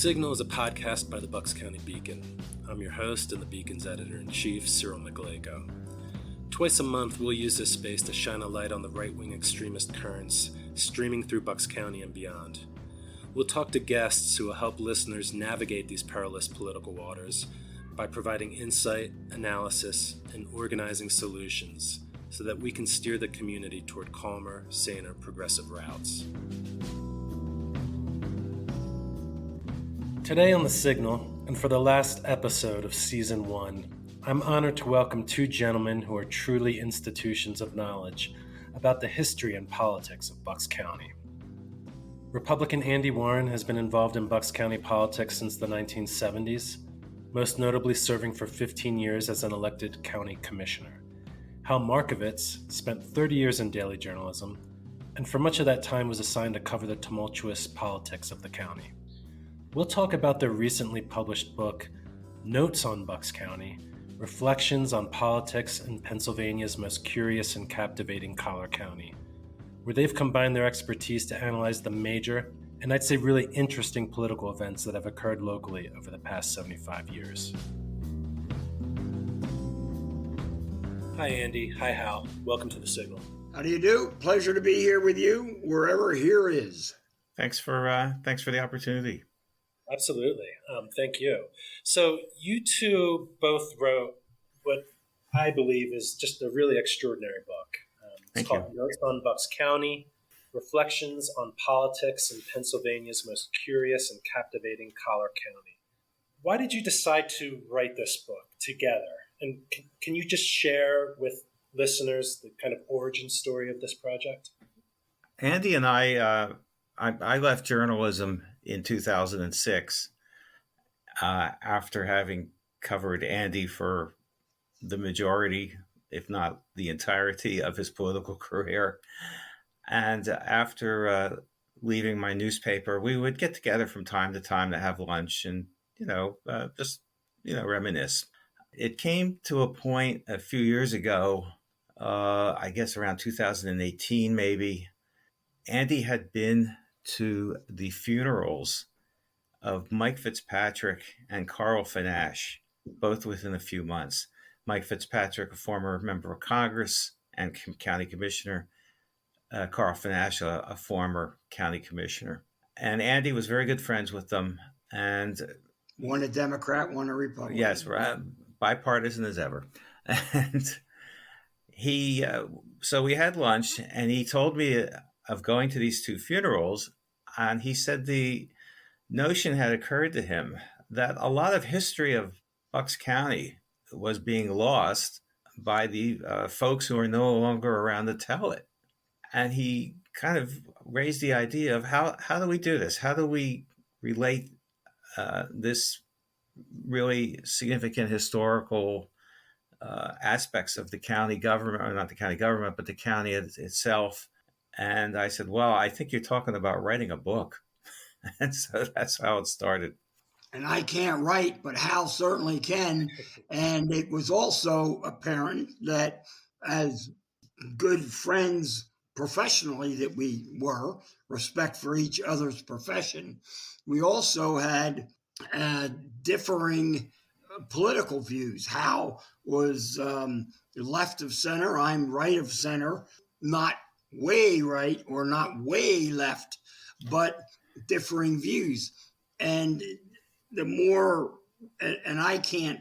Signal is a podcast by the Bucks County Beacon. I'm your host and the Beacon's editor-in-chief, Cyril McGlago. Twice a month, we'll use this space to shine a light on the right-wing extremist currents streaming through Bucks County and beyond. We'll talk to guests who will help listeners navigate these perilous political waters by providing insight, analysis, and organizing solutions so that we can steer the community toward calmer, saner, progressive routes. Today on The Signal, and for the last episode of Season 1, I'm honored to welcome two gentlemen who are truly institutions of knowledge about the history and politics of Bucks County. Republican Andy Warren has been involved in Bucks County politics since the 1970s, most notably serving for 15 years as an elected county commissioner. Hal Marcovitz spent 30 years in daily journalism, and for much of that time was assigned to cover the tumultuous politics of the county. We'll talk about their recently published book, Notes on Bucks County, Reflections on Politics in Pennsylvania's Most Curious and Captivating Collar County, where they've combined their expertise to analyze the major, and I'd say really interesting political events that have occurred locally over the past 75 years. Hi, Andy. Hi, Hal. Welcome to The Signal. How do you do? Pleasure to be here with you, wherever here is. Thanks for the opportunity. Absolutely. Thank you. So you two both wrote what I believe is just a really extraordinary book. It's called Notes on Bucks County, Reflections on Politics in Pennsylvania's Most Curious and Captivating Collar County. Why did you decide to write this book together? And can you just share with listeners the kind of origin story of this project? Andy and I left journalism in 2006 after having covered Andy for the majority, if not the entirety, of his political career. And after leaving my newspaper, we would get together from time to time to have lunch and, reminisce. It came to a point a few years ago, I guess around 2018 maybe. Andy had been to the funerals of Mike Fitzpatrick and Carl Fanash, both within a few months. Mike Fitzpatrick, a former member of Congress and county commissioner, Carl Fanash, a former county commissioner. And Andy was very good friends with them. And one a Democrat, one a Republican. Yes, bipartisan as ever. And so we had lunch, and he told me of going to these two funerals. And he said the notion had occurred to him that a lot of history of Bucks County was being lost by the folks who are no longer around to tell it. And he kind of raised the idea of how do we do this? How do we relate this really significant historical aspects of the county government, or not the county government, but the county itself? And I said, well, I think you're talking about writing a book. And so that's how it started. And I can't write, but Hal certainly can. And it was also apparent that as good friends professionally that we were, respect for each other's profession, we also had differing political views. Hal was left of center. I'm right of center, not way right or not way left, but differing views. And the more, and I can't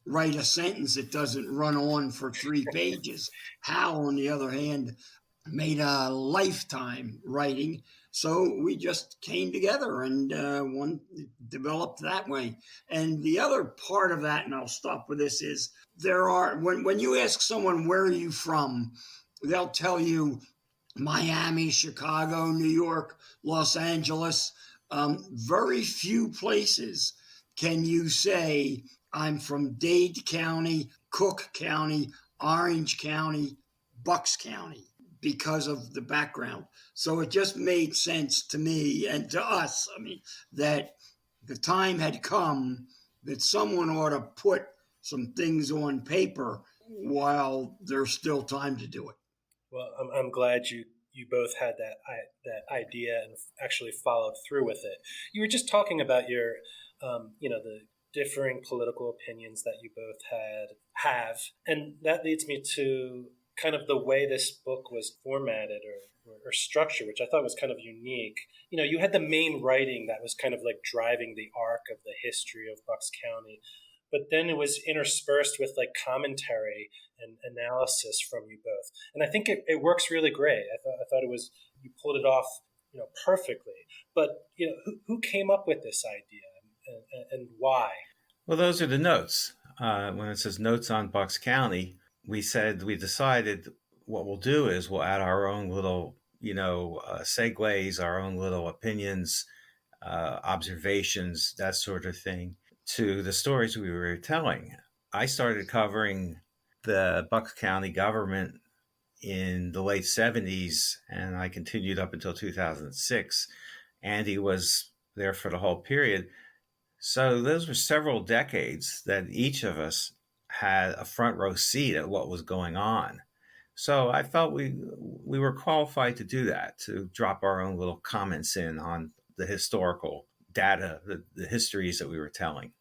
write a sentence that doesn't run on for 3 pages. Hal, on the other hand, made a lifetime writing. So we just came together and one developed that way. And the other part of that, and I'll stop with this, is there are, when you ask someone, where are you from? They'll tell you Miami, Chicago, New York, Los Angeles. Very few places can you say, I'm from Dade County, Cook County, Orange County, Bucks County, because of the background. So it just made sense to me and to us, that the time had come that someone ought to put some things on paper while there's still time to do it. Well, I'm glad you you both had that idea and actually followed through with it. You were just talking about your, the differing political opinions that you both have, and that leads me to kind of the way this book was formatted or structured, which I thought was kind of unique. You had the main writing that was kind of like driving the arc of the history of Bucks County, but then it was interspersed with like commentary and analysis from you both, and I think it works really great. I thought it was, you pulled it off, perfectly. But who came up with this idea and why? Well, those are the notes. When it says notes on Bucks County, we decided what we'll do is we'll add our own little, segues, our own little opinions, observations, that sort of thing, to the stories we were telling. I started covering the Bucks County government in the late 70s, and I continued up until 2006. Andy was there for the whole period. So those were several decades that each of us had a front row seat at what was going on. So I felt we were qualified to do that, to drop our own little comments in on the historical data, the histories that we were telling.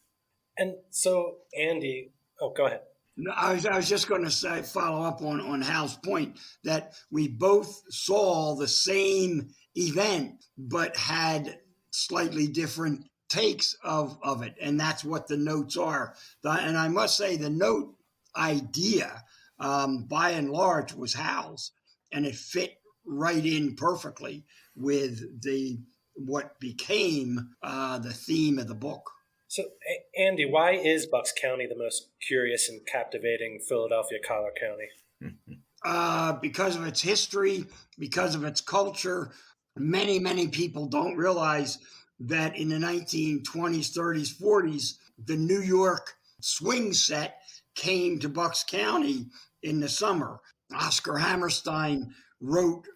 And so, Andy, go ahead. No, I was just going to say, follow up on Hal's point, that we both saw the same event, but had slightly different takes of it. And that's what the notes are. And I must say, the note idea, by and large, was Hal's, and it fit right in perfectly with what became the theme of the book. So, Andy, why is Bucks County the most curious and captivating Philadelphia collar county? Because of its history, because of its culture. Many people don't realize that in the 1920s, 30s, 40s, the New York swing set came to Bucks County in the summer. Oscar Hammerstein wrote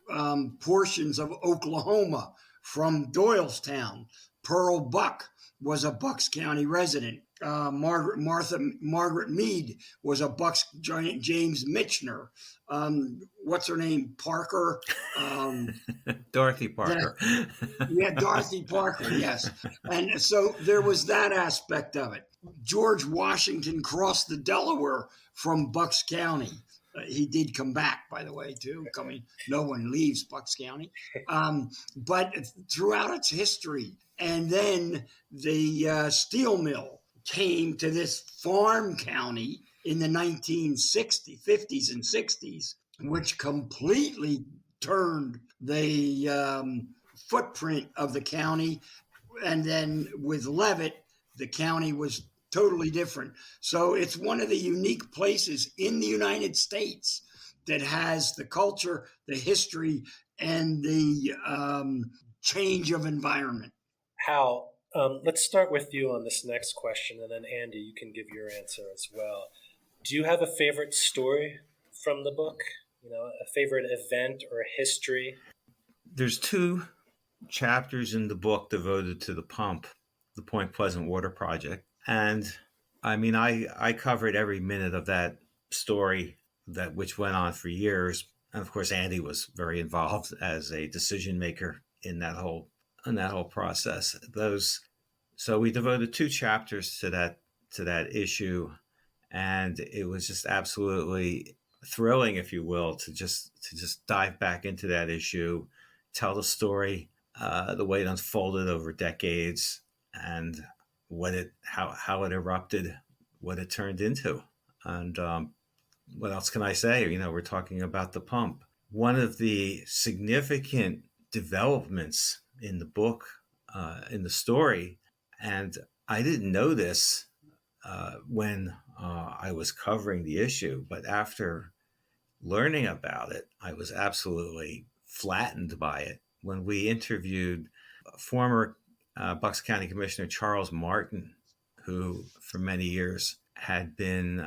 portions of Oklahoma from Doylestown. Pearl Buck was a Bucks County resident. Margaret Mead was a Bucks James Michener. What's her name? Parker. Dorothy Parker. Yeah, Dorothy Parker. Yes, and so there was that aspect of it. George Washington crossed the Delaware from Bucks County. He did come back, by the way, too. No one leaves Bucks County. But throughout its history, and then the steel mill came to this farm county in the 1960s, 50s and 60s, which completely turned the footprint of the county. And then with Leavitt, the county was totally different. So it's one of the unique places in the United States that has the culture, the history, and the change of environment. Hal, let's start with you on this next question, and then Andy, you can give your answer as well. Do you have a favorite story from the book? A favorite event or history? There's 2 chapters in the book devoted to the pump, the Point Pleasant Water Project. And I mean, I covered every minute of that story, which went on for years. And of course, Andy was very involved as a decision maker in that whole process. So we devoted 2 chapters to that issue, and it was just absolutely thrilling, if you will, to just dive back into that issue, tell the story, the way it unfolded over decades, and how it erupted, what it turned into. And what else can I say? We're talking about the pump. One of the significant developments in the book, in the story, and I didn't know this when I was covering the issue, but after learning about it, I was absolutely flattened by it. When we interviewed former Bucks County Commissioner Charles Martin, who for many years had been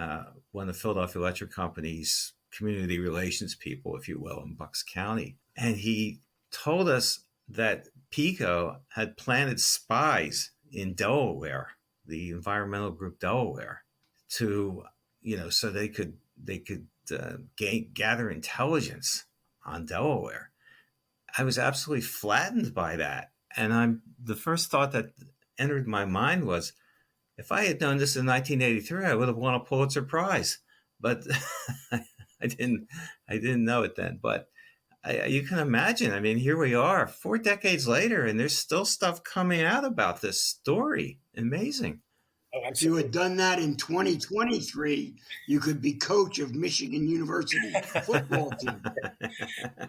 one of Philadelphia Electric Company's community relations people, if you will, in Bucks County. And he told us that PECO had planted spies in Delaware, the environmental group Delaware, to, so they could gather intelligence on Delaware. I was absolutely flattened by that. And the first thought that entered my mind was, if I had known this in 1983, I would have won a Pulitzer Prize. But I didn't. I didn't know it then. But you can imagine. I mean, here we are, 4 decades later, and there's still stuff coming out about this story. Amazing. Oh, If you absolutely. had done that in 2023, you could be coach of Michigan University football team.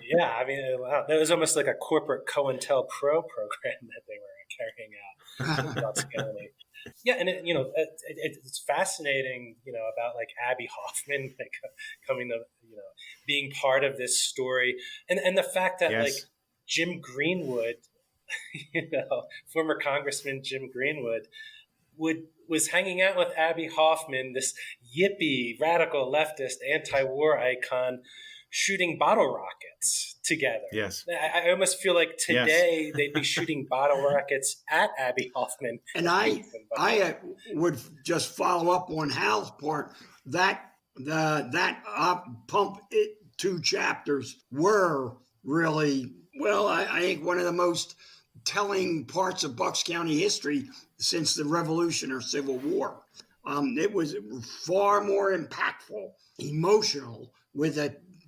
Yeah, I mean, wow, that was almost like a corporate COINTELPRO program that they were carrying out in Bucks County. Yeah, and it's fascinating, about like Abby Hoffman like coming to, being part of this story, and the fact that like Yes. Jim Greenwood, former Congressman Jim Greenwood, was hanging out with Abby Hoffman, this yippie, radical leftist, anti-war icon, shooting bottle rockets together. Yes. I almost feel like today they'd be shooting bottle rockets at Abby Hoffman. And I would just follow up on Hal's part that pump it 2 chapters were really, well, I think one of the most telling parts of Bucks County history since the Revolution or Civil War. It was far more impactful, emotional, with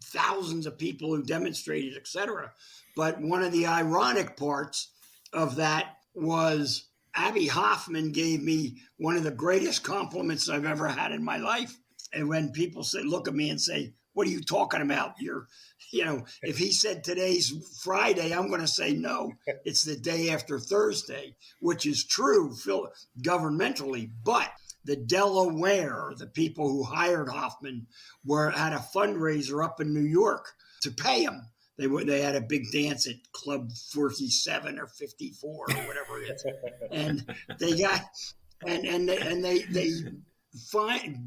thousands of people who demonstrated, etc. But one of the ironic parts of that was Abby Hoffman gave me one of the greatest compliments I've ever had in my life. And when people look at me and say, "What are you talking about? If he said today's Friday, I'm going to say no, it's the day after Thursday," which is true governmentally. But the Delaware, the people who hired Hoffman, were at a fundraiser up in New York to pay him. They had a big dance at Club 47 or 54 or whatever it is, and they got and they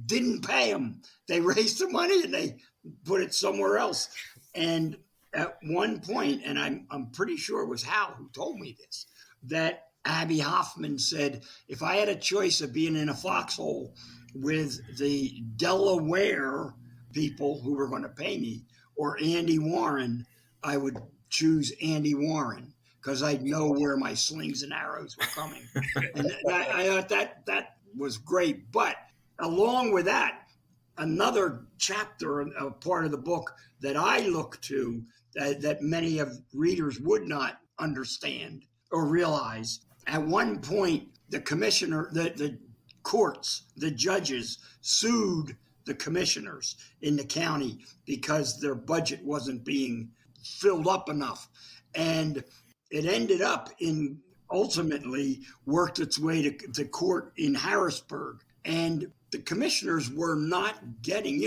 didn't pay him. They raised the money and they put it somewhere else. And at one point, and I'm pretty sure it was Hal who told me this, that Abby Hoffman said, if I had a choice of being in a foxhole with the Delaware people who were going to pay me or Andy Warren, I would choose Andy Warren because I'd know where my slings and arrows were coming. And I thought that was great. But along with that, another chapter, a part of the book that I look to that many of readers would not understand or realize. At one point, the commissioner, the courts, the judges sued the commissioners in the county because their budget wasn't being filled up enough. And it ended up ultimately worked its way to court in Harrisburg. And the commissioners were not getting,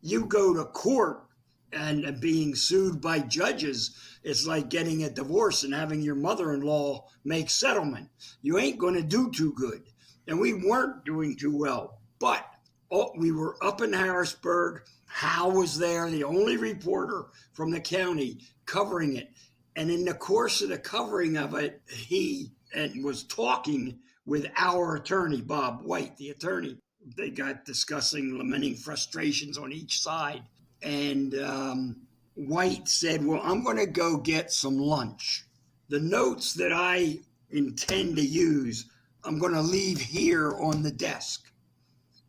you go to court and being sued by judges, it's like getting a divorce and having your mother-in-law make settlement. You ain't going to do too good. And we weren't doing too well. But we were up in Harrisburg. Hal was there, the only reporter from the county covering it. And in the course of the covering of it, he was talking with our attorney, Bob White, the attorney. They got discussing, lamenting frustrations on each side. And White said, well, I'm going to go get some lunch. The notes that I intend to use, I'm going to leave here on the desk.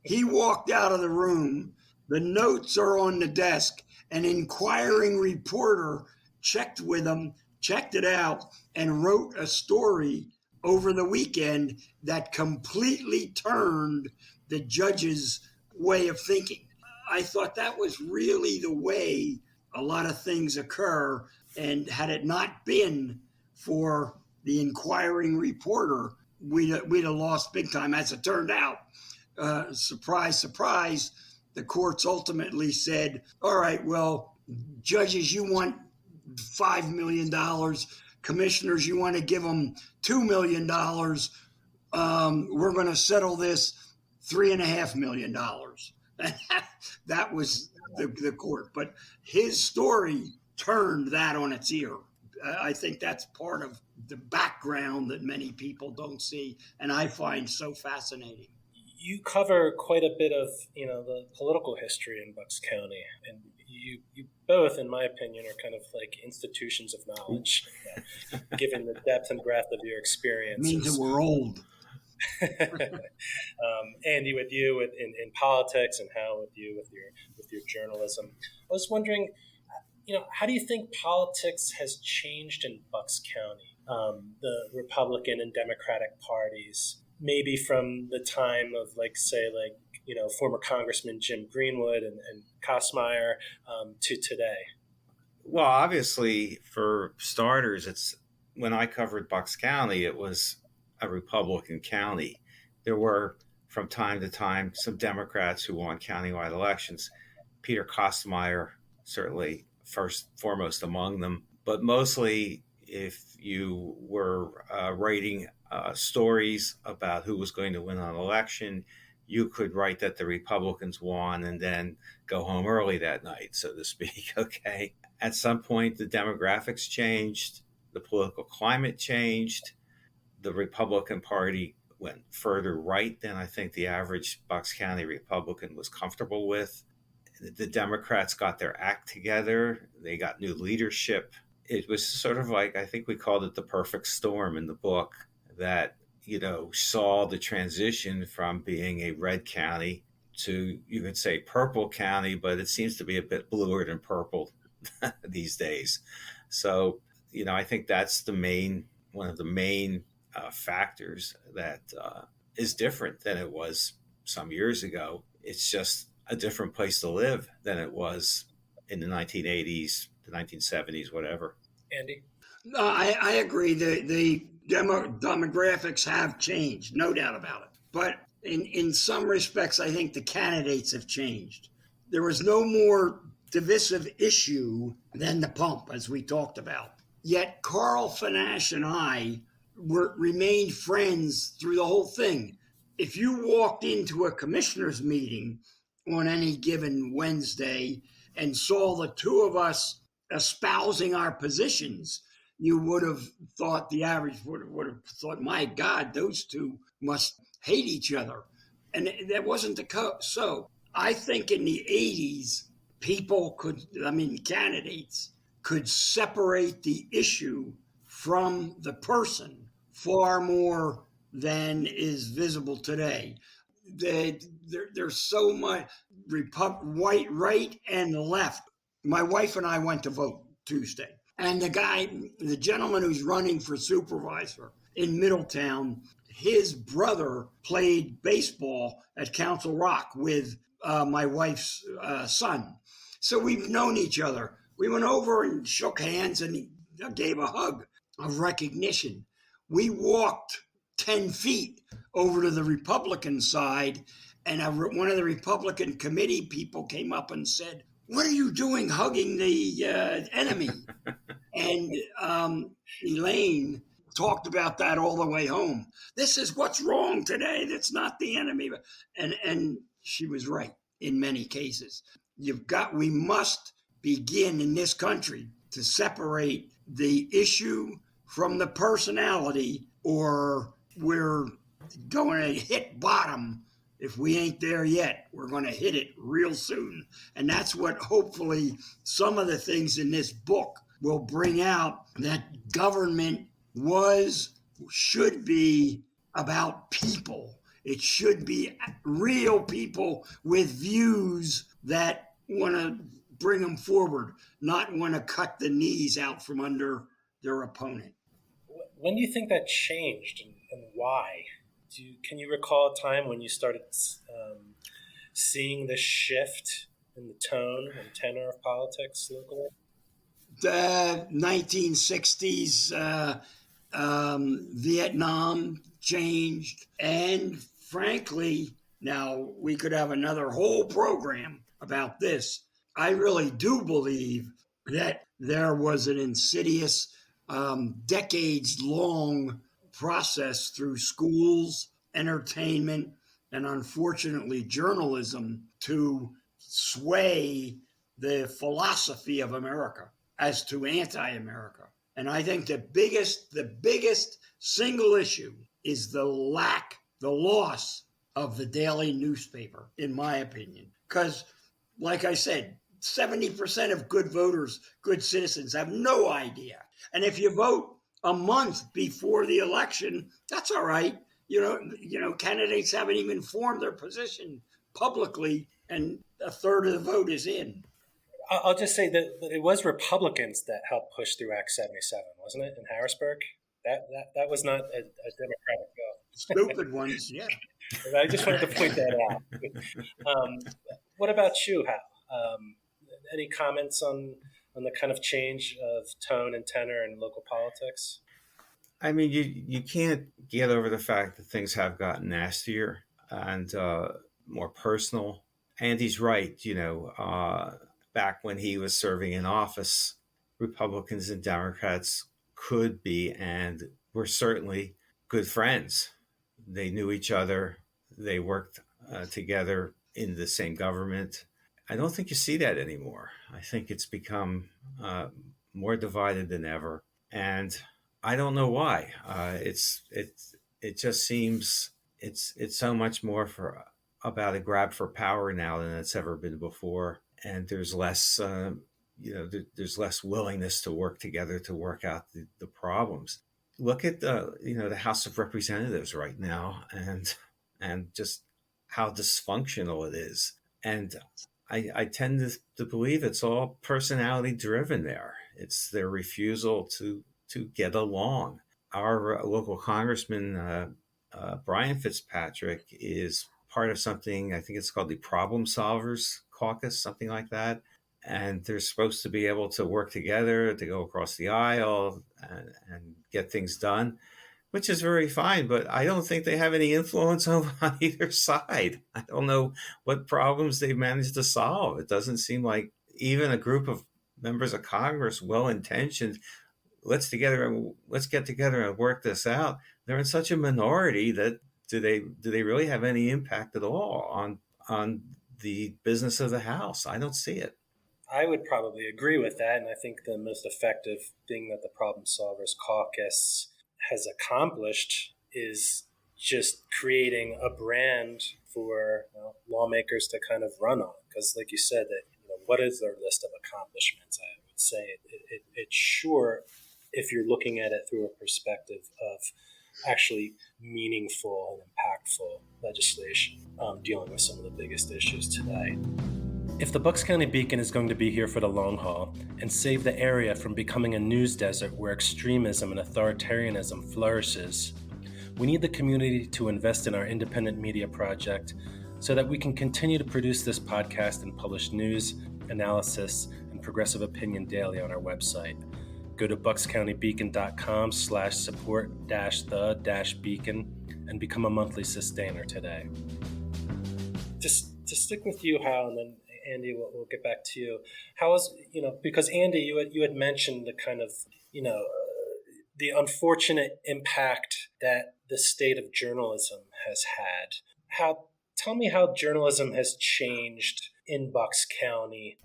He walked out of the room. The notes are on the desk. An inquiring reporter checked with him, checked it out, and wrote a story over the weekend that completely turned the judge's way of thinking. I thought that was really the way a lot of things occur. And had it not been for the inquiring reporter, we'd have lost big time. As it turned out, surprise, surprise, the courts ultimately said, all right, well, judges, you want $5 million. Commissioners, you want to give them $2 million. We're going to settle this $3.5 million. That was the court. But his story turned that on its ear. I think that's part of the background that many people don't see, and I find so fascinating. you cover quite a bit of the political history in Bucks County, and you both, in my opinion, are kind of like institutions of knowledge, given the depth and breadth of your Means that experiences. we're old. Andy, with you in politics, and Hal with you with your journalism, I was wondering, how do you think politics has changed in Bucks County? The Republican and Democratic parties, maybe from the time of former Congressman Jim Greenwood and Kosmeyer to today. Well, obviously, for starters, it's when I covered Bucks County, it was a Republican county. There were, from time to time, some Democrats who won countywide elections. Peter Kosmeyer, certainly foremost among them. But mostly, if you were writing stories about who was going to win an election, you could write that the Republicans won and then go home early that night, so to speak. Okay. At some point, the demographics changed, the political climate changed, the Republican Party went further right than I think the average Bucks County Republican was comfortable with. The Democrats got their act together. They got new leadership. It was sort of like, I think we called it the perfect storm in the book, that, saw the transition from being a red county to, you could say, purple county, but it seems to be a bit bluer than purple these days. So, I think that's one of the main factors that is different than it was some years ago. It's just a different place to live than it was in the 1980s, the 1970s, whatever. Andy? No, I agree. The demographics have changed, no doubt about it. But in some respects, I think the candidates have changed. There was no more divisive issue than the pump, as we talked about. Yet Carl Fanash and I remained friends through the whole thing. If you walked into a commissioners meeting on any given Wednesday and saw the two of us espousing our positions, you would have thought, the average would have thought, my God, those two must hate each other. And that wasn't so. I think in the 80s, candidates could separate the issue from the person far more than is visible today. There's so much right and left. My wife and I went to vote Tuesday, and the gentleman who's running for supervisor in Middletown, his brother played baseball at Council Rock with my wife's son. So we've known each other. We went over and shook hands, and he gave a hug of recognition. We walked 10 feet over to the Republican side, and one of the Republican committee people came up and said, "What are you doing hugging the enemy?" And Elaine talked about that all the way home. This is what's wrong today. That's not the enemy. And she was right in many cases. We must begin in this country to separate the issue from the personality, or we're going to hit bottom. If we ain't there yet, we're going to hit it real soon. And that's what hopefully some of the things in this book will bring out, that government should be about people. It should be real people with views that want to bring them forward, not want to cut the knees out from under their opponent. When do you think that changed, and why? Can you recall a time when you started seeing this shift in the tone and tenor of politics locally? The 1960s, Vietnam changed, and frankly, now we could have another whole program about this. I really do believe that there was an insidious, decades-long process through schools, entertainment, and unfortunately journalism to sway the philosophy of America as to anti-America. And I think the biggest single issue is the loss of the daily newspaper, in my opinion. Because, like I said, 70% of good voters, good citizens, have no idea. And if you vote a month before the election, that's all right. Candidates haven't even formed their position publicly, and a third of the vote is in. I'll just say that it was Republicans that helped push through Act 77, wasn't it, in Harrisburg? That was not a Democratic vote. Stupid ones, yeah. I just wanted to point that out. What about you, Hal? Any comments on the kind of change of tone and tenor in local politics? I mean, you can't get over the fact that things have gotten nastier and more personal. Andy's right. Back when he was serving in office, Republicans and Democrats could be and were certainly good friends. They knew each other. They worked together in the same government. I don't think you see that anymore. I think it's become more divided than ever, and I don't know why. It just seems it's so much more about a grab for power now than it's ever been before, and there's less there's less willingness to work together to work out the problems. Look at the House of Representatives right now, and just how dysfunctional it is, and I tend to believe it's all personality driven there. It's their refusal to get along. Our local congressman, Brian Fitzpatrick, is part of something, I think it's called the Problem Solvers Caucus, something like that. And they're supposed to be able to work together to go across the aisle and get things done, which is very fine, but I don't think they have any influence on either side. I don't know what problems they've managed to solve. It doesn't seem like even a group of members of Congress, well-intentioned, let's get together and work this out. They're in such a minority that do they really have any impact at all on the business of the House? I don't see it. I would probably agree with that, and I think the most effective thing that the Problem Solvers Caucus has accomplished is just creating a brand for lawmakers to kind of run on. Because, like you said, that what is their list of accomplishments? I would say it's sure, if you're looking at it through a perspective of actually meaningful and impactful legislation dealing with some of the biggest issues today. If the Bucks County Beacon is going to be here for the long haul and save the area from becoming a news desert where extremism and authoritarianism flourishes, we need the community to invest in our independent media project so that we can continue to produce this podcast and publish news, analysis, and progressive opinion daily on our website. Go to buckscountybeacon.com/support-the-beacon and become a monthly sustainer today. Just to stick with you, Hal, and then Andy, we'll get back to you. How is, because Andy, you had mentioned the kind of, the unfortunate impact that the state of journalism has had. Tell me how journalism has changed in Bucks County,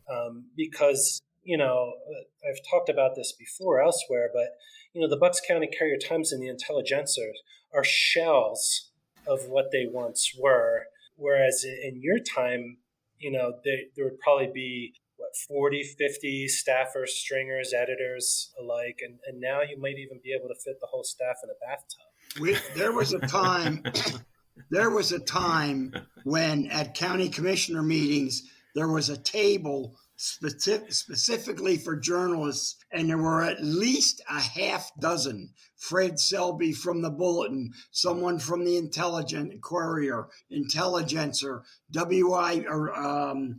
because, I've talked about this before elsewhere, but, the Bucks County Courier Times and the Intelligencer are shells of what they once were, whereas in your time, there would probably be 40, 50 staffers, stringers, editors alike, and now you might even be able to fit the whole staff in a bathtub. There was a time when at county commissioner meetings there was a table specifically for journalists, and there were at least a half dozen. Fred Selby from the Bulletin, someone from the Courier, Intelligencer, WNPV,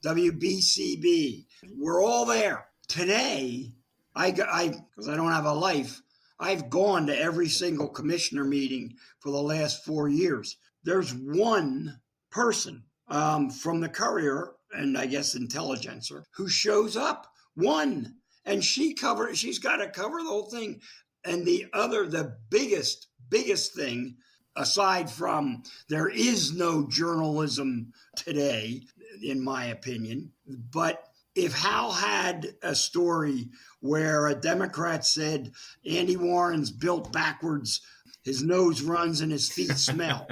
WBCB. We're all there. Today, because I don't have a life, I've gone to every single commissioner meeting for the last 4 years. There's one person from the Courier and I guess Intelligencer who shows up. One. And she's got to cover the whole thing. And the biggest thing, aside from there is no journalism today, in my opinion, but if Hal had a story where a Democrat said Andy Warren's built backwards his nose runs and his feet smell.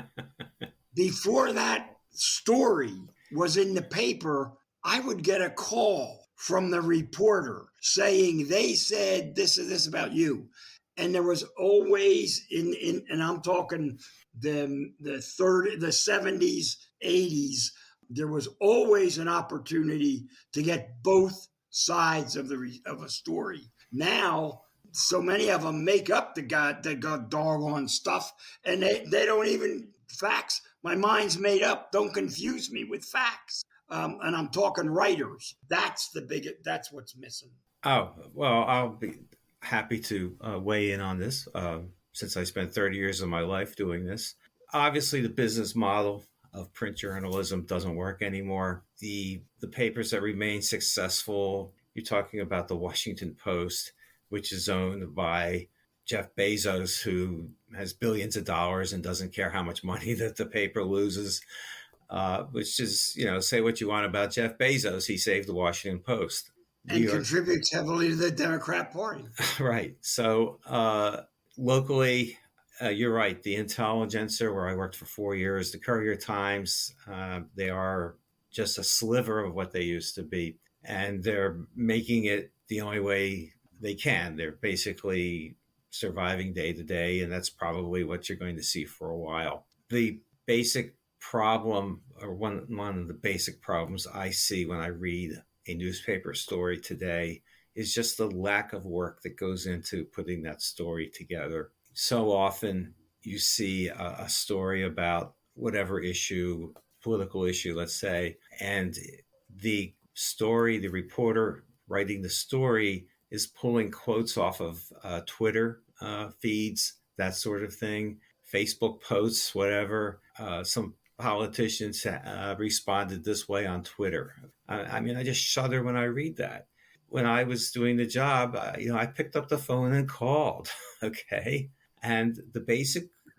Before that story was in the paper, I would get a call from the reporter saying they said this and this about you. And there was always and I'm talking the 70s, 80s, there was always an opportunity to get both sides of a story. Now, so many of them make up the doggone stuff, and they don't even facts. My mind's made up. Don't confuse me with facts. And I'm talking writers. That's what's missing. Oh, well, I'll be happy to weigh in on this since I spent 30 years of my life doing this. Obviously, the business model of print journalism doesn't work anymore. The papers that remain successful, you're talking about the Washington Post, which is owned by Jeff Bezos, who has billions of dollars and doesn't care how much money that the paper loses, which is, say what you want about Jeff Bezos. He saved the Washington Post. And contributes heavily to the Democrat Party. Right. So locally, you're right. The Intelligencer, where I worked for 4 years, the Courier Times, they are just a sliver of what they used to be. And they're making it the only way they can. They're basically surviving day to day, and that's probably what you're going to see for a while. The basic problem, or one of the basic problems I see when I read a newspaper story today, is just the lack of work that goes into putting that story together. So often you see a story about whatever issue, political issue, let's say, and the reporter writing the story is pulling quotes off of Twitter feeds, that sort of thing, Facebook posts, whatever. Some politicians responded this way on Twitter. I mean, I just shudder when I read that. When I was doing the job, I picked up the phone and called, okay? And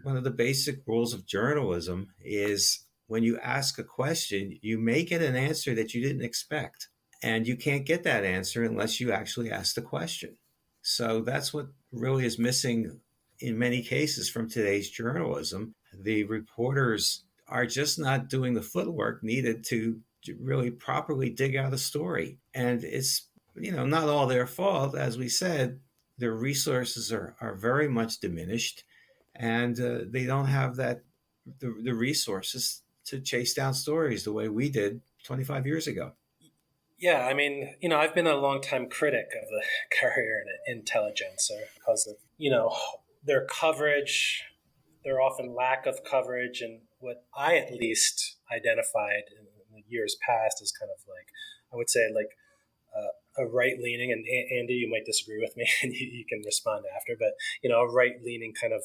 one of the basic rules of journalism is when you ask a question, you may get an answer that you didn't expect. And you can't get that answer unless you actually ask the question. So that's what really is missing in many cases from today's journalism. The reporters are just not doing the footwork needed to really properly dig out a story. And it's, not all their fault. As we said, their resources are very much diminished, and they don't have the resources to chase down stories the way we did 25 years ago. Yeah, I mean, I've been a longtime critic of the Courier and Intelligencer because of, their coverage, their often lack of coverage, and what I at least identified in the years past is kind of like, I would say like a right-leaning, and Andy, you might disagree with me and you can respond after, but, a right-leaning kind of,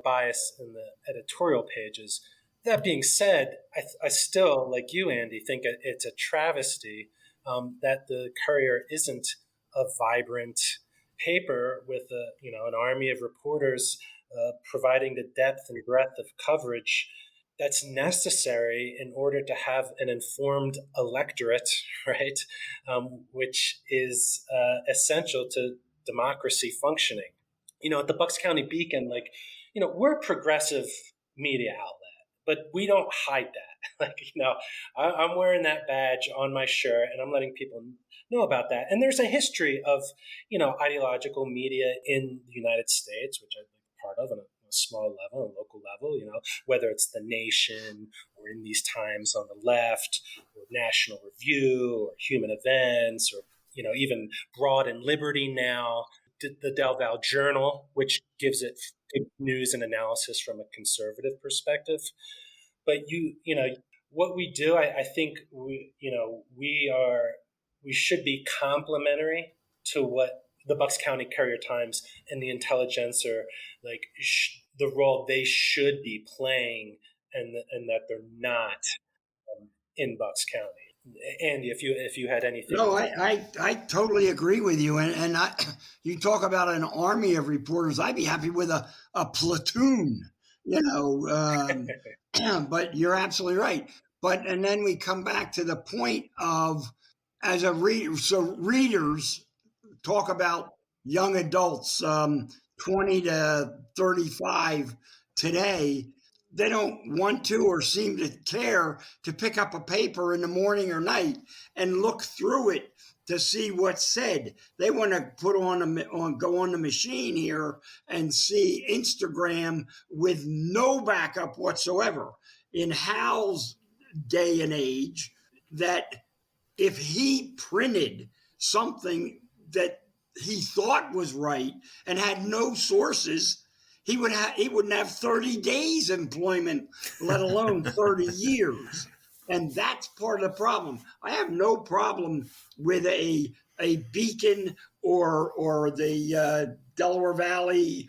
bias in the editorial pages. That being said, I still, like you, Andy, think it's a travesty that the Courier isn't a vibrant paper with an army of reporters providing the depth and breadth of coverage that's necessary in order to have an informed electorate, right? Which is essential to democracy functioning. At the Bucks County Beacon, we're a progressive media outlet, but we don't hide that. I'm wearing that badge on my shirt and I'm letting people know about that. And there's a history of, ideological media in the United States, which I've been part of on a small level and local level, whether it's The Nation or in these times on the left or National Review or Human Events or, even Broad and Liberty now, the Del Val Journal, which gives it good news and analysis from a conservative perspective. But what we do, I think we should be complementary to what the Bucks County Courier Times and the Intelligencer, the role they should be playing, and that they're not in Bucks County. Andy, if you had anything. No, I totally agree with you. And you talk about an army of reporters. I'd be happy with a platoon, but you're absolutely right. And then we come back to the point of, as a reader, so readers talk about young adults, 20 to 35 today, they don't want to or seem to care to pick up a paper in the morning or night and look through it to see what's said. They want to go on the machine here and see Instagram with no backup whatsoever. In Hal's day and age, that if he printed something that he thought was right and had no sources, he wouldn't have 30 days employment, let alone 30 years. And that's part of the problem. I have no problem with a Beacon or the Delaware Valley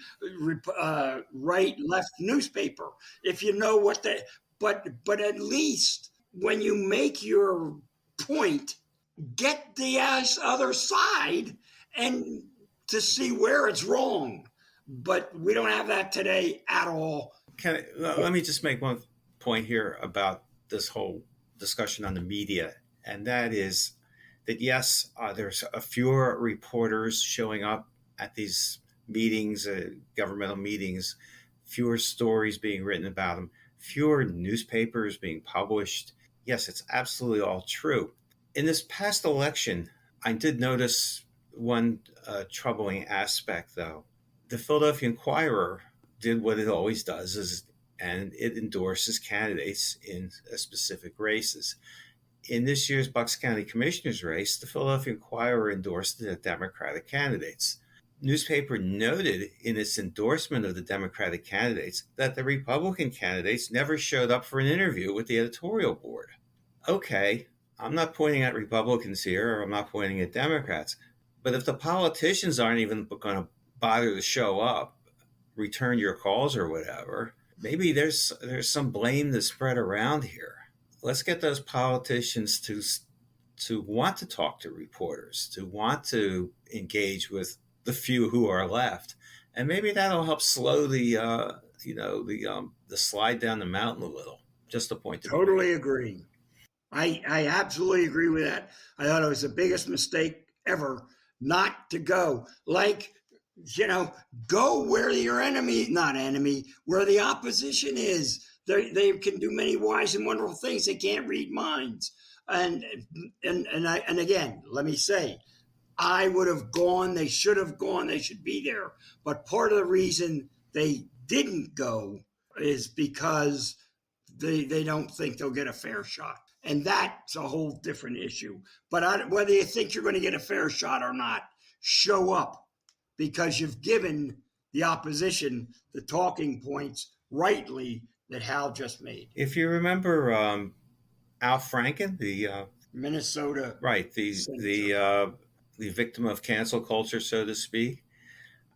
right left newspaper. If you know what they, but at least when you make your point, get the other side and to see where it's wrong. But we don't have that today at all. Let me just make one point here about this whole discussion on the media, and that is that yes, there's a fewer reporters showing up at these meetings, governmental meetings, fewer stories being written about them, fewer newspapers being published. Yes, it's absolutely all true. In this past election, I did notice one troubling aspect, though. The Philadelphia Inquirer did what it always does, and it endorses candidates in specific races. In this year's Bucks County Commissioner's race, the Philadelphia Inquirer endorsed the Democratic candidates. Newspaper noted in its endorsement of the Democratic candidates that the Republican candidates never showed up for an interview with the editorial board. Okay, I'm not pointing at Republicans here, or I'm not pointing at Democrats, but if the politicians aren't even going to bother to show up, return your calls or whatever, maybe there's some blame to spread around here. Let's get those politicians to want to talk to reporters, to want to engage with the few who are left, and maybe that'll help slow the slide down the mountain a little. Just a point. Totally agree. I absolutely agree with that. I thought it was the biggest mistake ever not to go. Like, go where your where the opposition is. They can do many wise and wonderful things. They can't read minds. And again, let me say, I would have gone. They should have gone. They should be there. But part of the reason they didn't go is because they don't think they'll get a fair shot. And that's a whole different issue. But whether you think you're going to get a fair shot or not, show up, because you've given the opposition the talking points rightly that Hal just made. If you remember Al Franken, the Minnesota, right, the victim of cancel culture, so to speak.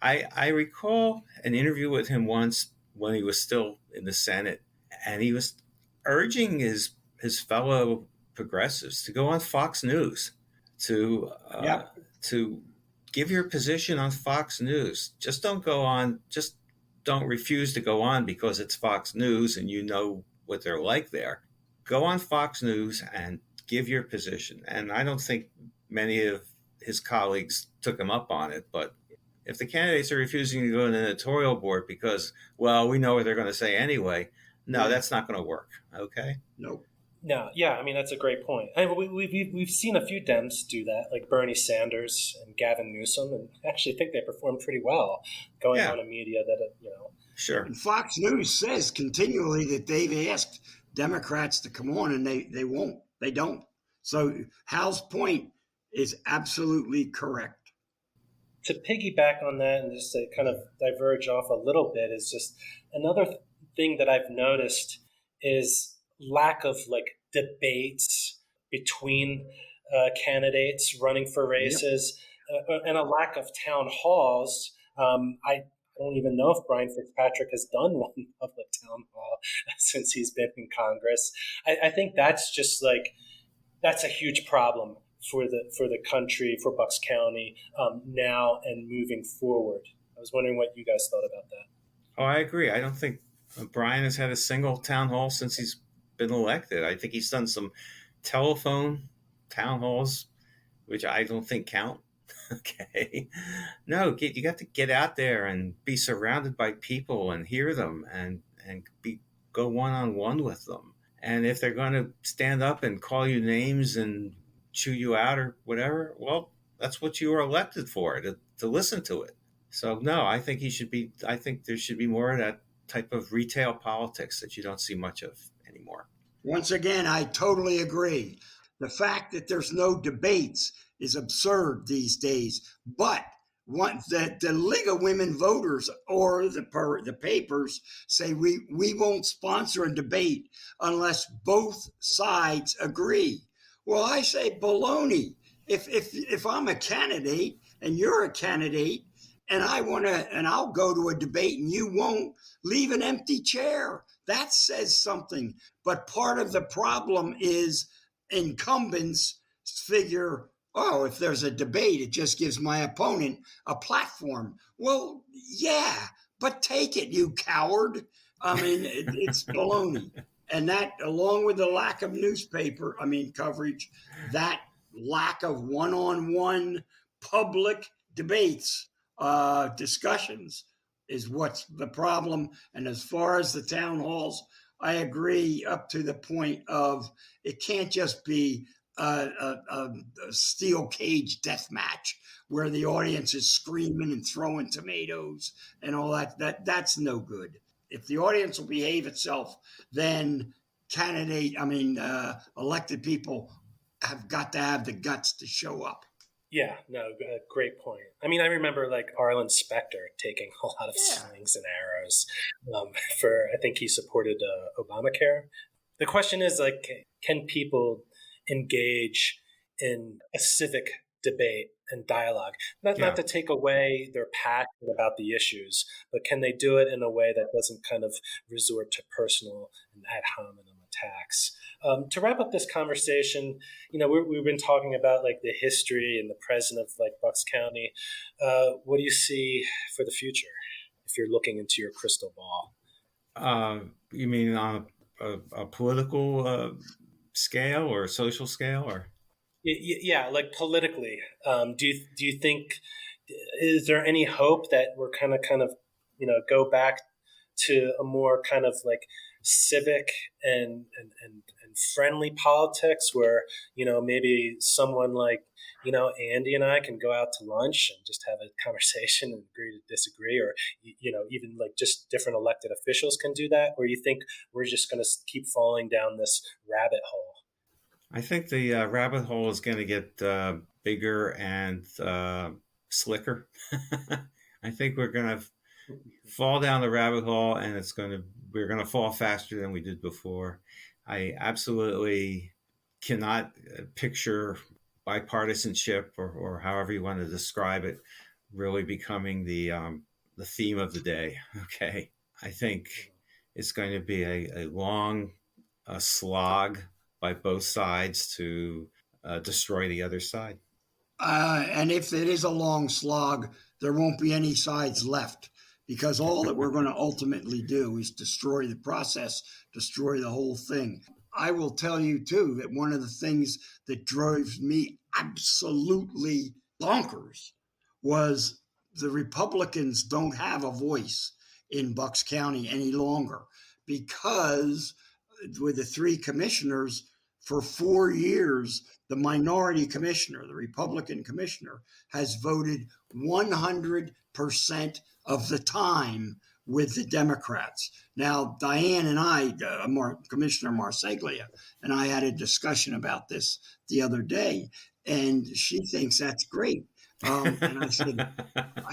I recall an interview with him once when he was still in the Senate, and he was urging his fellow progressives to go on Fox News, to give your position on Fox News. Just don't refuse to go on because it's Fox News and you know what they're like there. Go on Fox News and give your position. And I don't think many of his colleagues took him up on it, but if the candidates are refusing to go on an editorial board because, well, we know what they're going to say anyway, no, that's not going to work. Okay? Nope. No, yeah, I mean, that's a great point. And we've seen a few Dems do that, like Bernie Sanders and Gavin Newsom, and I actually think they performed pretty well going on a media that, Sure. And Fox News says continually that they've asked Democrats to come on, and they won't. They don't. So Hal's point is absolutely correct. To piggyback on that and just to kind of diverge off a little bit is just another thing that I've noticed is lack of debates between candidates running for races, and a lack of town halls. I don't even know if Brian Fitzpatrick has done one public town hall since he's been in Congress. I think that's just that's a huge problem for the country, for Bucks County now and moving forward. I was wondering what you guys thought about that. Oh, I agree. I don't think Brian has had a single town hall since he's been elected. I think he's done some telephone town halls, which I don't think count. Okay. No, you got to get out there and be surrounded by people and hear them and go one on one with them. And if they're going to stand up and call you names and chew you out or whatever, well, that's what you were elected for, to listen to it. So no, I think there should be more of that type of retail politics that you don't see much of anymore. Once again, I totally agree. The fact that there's no debates is absurd these days. But the League of Women Voters or the papers say we won't sponsor a debate unless both sides agree. Well, I say baloney. If I'm a candidate and you're a candidate and I'll go to a debate and you won't, leave an empty chair. That says something. But part of the problem is incumbents figure, oh, if there's a debate, it just gives my opponent a platform. Well, yeah, but take it, you coward. I mean, it's baloney. And that, along with the lack of coverage, that lack of one-on-one public debates, discussions, is what's the problem. And as far as the town halls, I agree up to the point of it can't just be a steel cage death match where the audience is screaming and throwing tomatoes and all that. That's no good. If the audience will behave itself, then elected people have got to have the guts to show up. Yeah, no, great point. I mean, I remember like Arlen Specter taking a lot of slings and arrows I think he supported Obamacare. The question is, like, can people engage in a civic debate and dialogue? Not to take away their passion about the issues, but can they do it in a way that doesn't kind of resort to personal and ad hominem attacks? To wrap up this conversation, we've been talking about like the history and the present of like Bucks County. What do you see for the future if you're looking into your crystal ball? You mean on a political scale or a social scale, or? Yeah, like politically. Do you think, is there any hope that we're kind of go back to a more kind of like civic and friendly politics where, maybe someone like, Andy and I can go out to lunch and just have a conversation and agree to disagree, or, even like just different elected officials can do that? Or you think we're just going to keep falling down this rabbit hole? I think the rabbit hole is going to get bigger and slicker. I think we're going to fall down the rabbit hole, and we're going to fall faster than we did before. I absolutely cannot picture bipartisanship or however you want to describe it really becoming the theme of the day. Okay, I think it's going to be a long slog by both sides to destroy the other side. And if it is a long slog, there won't be any sides left, because all that we're going to ultimately do is destroy the process, destroy the whole thing. I will tell you, too, that one of the things that drove me absolutely bonkers was the Republicans don't have a voice in Bucks County any longer, because with the three commissioners for 4 years, the minority commissioner, the Republican commissioner, has voted 100% of the time with the Democrats. Now, Diane and I, Commissioner Marseglia, and I had a discussion about this the other day, and she thinks that's great. And I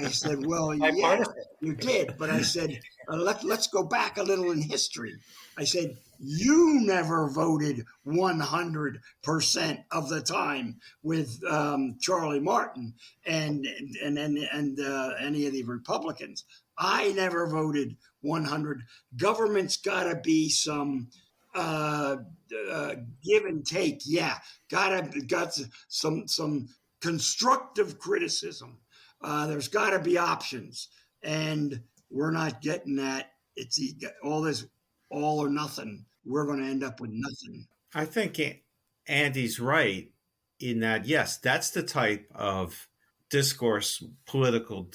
said, well, yeah, you did. But I said, let's go back a little in history. I said, you never voted 100% of the time with Charlie Martin and any of the Republicans. I never voted 100. Government's got to be some give and take. Yeah, got some constructive criticism. There's got to be options, and we're not getting that. It's all this all or nothing. We're going to end up with nothing. I think Andy's right in that, yes, that's the type of discourse, political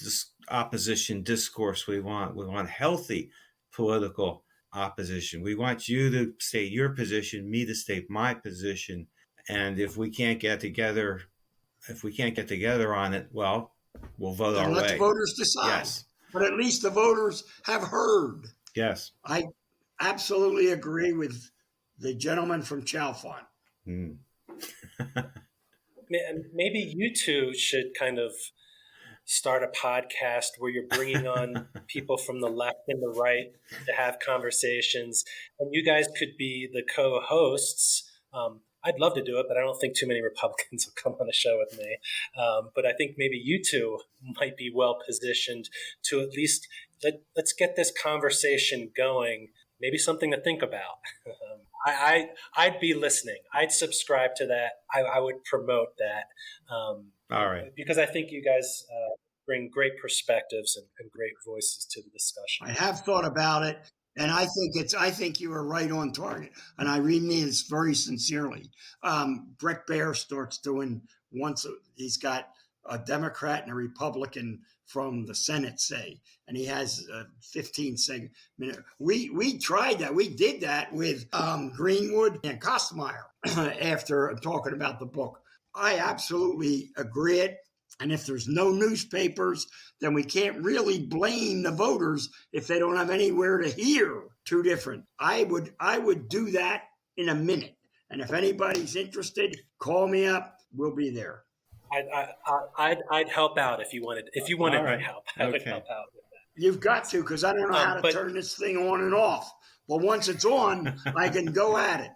opposition discourse. We want healthy political opposition. We want you to state your position, me to state my position. And if we can't get together on it, well, we'll vote our way. Let the voters decide. Yes. But at least the voters have heard. Yes. I absolutely agree with the gentleman from Chalfont. Maybe you two should kind of start a podcast where you're bringing on people from the left and the right to have conversations, and you guys could be the co-hosts. I'd love to do it, but I don't think too many Republicans will come on a show with me. But I think maybe you two might be well positioned to at least let's get this conversation going. Maybe something to think about. I'd be listening. I'd subscribe to that. I would promote that. All right. Because I think you guys bring great perspectives and great voices to the discussion. I have thought about it, and I think you are right on target. And I mean this very sincerely. Brett Baer starts doing he's got a Democrat and a Republican from the Senate, say, and he has a 15-second minute. We tried that. We did that with Greenwood and Kostmeyer after talking about the book. I absolutely agree it. And if there's no newspapers, then we can't really blame the voters if they don't have anywhere to hear. Two different. I would do that in a minute. And if anybody's interested, call me up. We'll be there. I'd help out if you wanted. If you wanted my help, I would help out with that. You've got to, because I don't know how to turn this thing on and off. But once it's on, I can go at it.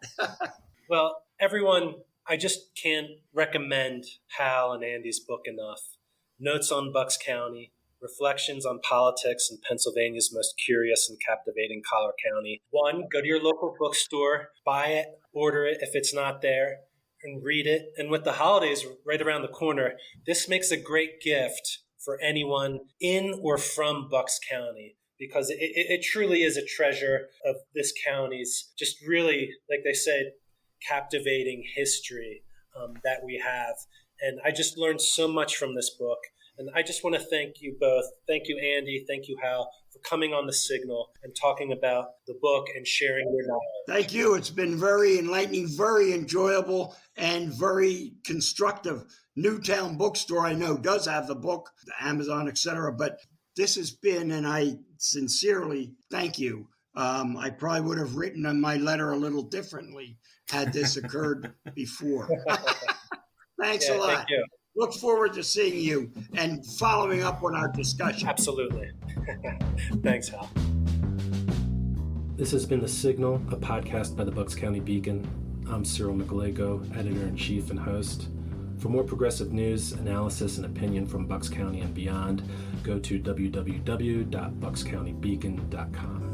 Well, everyone, I just can't recommend Hal and Andy's book enough. Notes on Bucks County, Reflections on Politics in Pennsylvania's Most Curious and Captivating Collar County. One, go to your local bookstore, buy it, order it if it's not there, and read it. And with the holidays right around the corner, this makes a great gift for anyone in or from Bucks County, because it truly is a treasure of this county's, just really, like they said, captivating history that we have. And I just learned so much from this book. And I just want to thank you both. Thank you, Andy. Thank you, Hal, for coming on The Signal and talking about the book and sharing your knowledge. Thank you. It's been very enlightening, very enjoyable, and very constructive. Newtown Bookstore, I know, does have the book, the Amazon, etc. But this has been, and I sincerely thank you. I probably would have written on my letter a little differently had this occurred before. Thanks a lot. Thank you. Look forward to seeing you and following up on our discussion. Absolutely. Thanks, Hal. This has been The Signal, a podcast by the Bucks County Beacon. I'm Cyril McGlago, editor-in-chief and host. For more progressive news, analysis, and opinion from Bucks County and beyond, go to www.buckscountybeacon.com.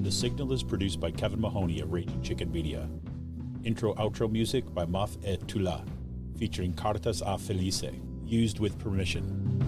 The Signal is produced by Kevin Mahoney at Raging Chicken Media. Intro-outro music by Maf et Tula, featuring Cartas a Felice, used with permission.